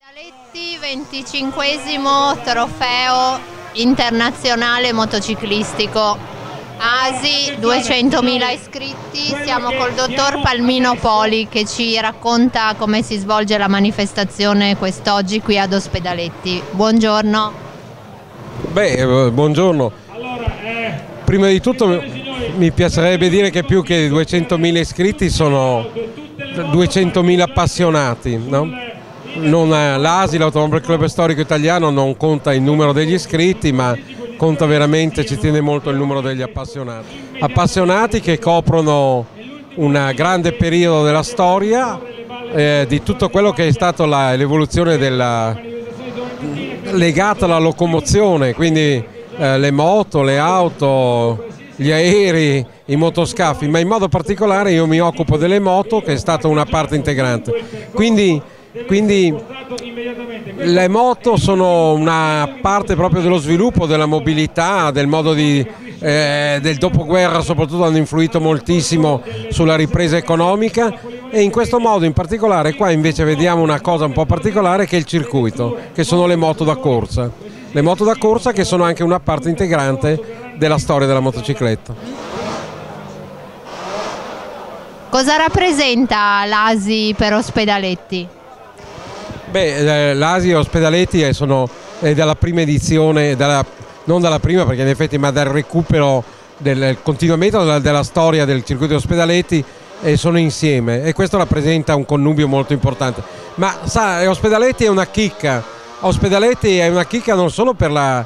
Ospedaletti, 25esimo trofeo internazionale motociclistico. ASI, 200.000 iscritti. Siamo col dottor Palmino Poli che ci racconta come si svolge la manifestazione quest'oggi qui ad Ospedaletti. Buongiorno. Buongiorno. Prima di tutto mi piacerebbe dire che più che 200.000 iscritti sono 200.000 appassionati, no? L'ASI, l'Automobile Club Storico Italiano, non conta il numero degli iscritti, ma conta veramente, ci tiene molto il numero degli appassionati. Appassionati che coprono un grande periodo della storia di tutto quello che è stato l'evoluzione legata alla locomozione, quindi le moto, le auto, gli aerei, i motoscafi, ma in modo particolare io mi occupo delle moto, che è stata una parte integrante. Quindi le moto sono una parte proprio dello sviluppo, della mobilità, del modo del dopoguerra, soprattutto hanno influito moltissimo sulla ripresa economica, e in questo modo in particolare qua invece vediamo una cosa un po' particolare, che è il circuito, che sono le moto da corsa. Le moto da corsa che sono anche una parte integrante della storia della motocicletta. Cosa rappresenta l'ASI per Ospedaletti? L'ASI Ospedaletti è dalla prima edizione, non dalla prima perché in effetti, ma dal recupero del continuamento della storia del circuito di Ospedaletti, e sono insieme, e questo rappresenta un connubio molto importante. Ma sa, Ospedaletti è una chicca. Ospedaletti è una chicca non solo per la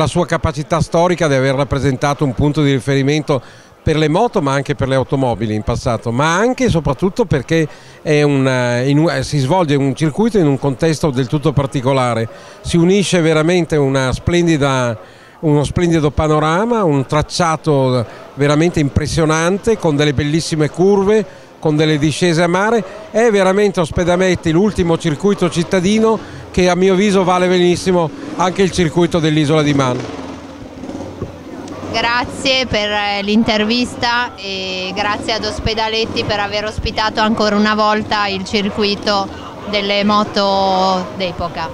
sua capacità storica di aver rappresentato un punto di riferimento per le moto, ma anche per le automobili in passato, ma anche e soprattutto perché si svolge un circuito in un contesto del tutto particolare. Si unisce veramente uno splendido panorama, un tracciato veramente impressionante, con delle bellissime curve, con delle discese a mare. È veramente Ospedaletti l'ultimo circuito cittadino che a mio avviso vale benissimo anche il circuito dell'isola di Man. Grazie per l'intervista e grazie ad Ospedaletti per aver ospitato ancora una volta il circuito delle moto d'epoca.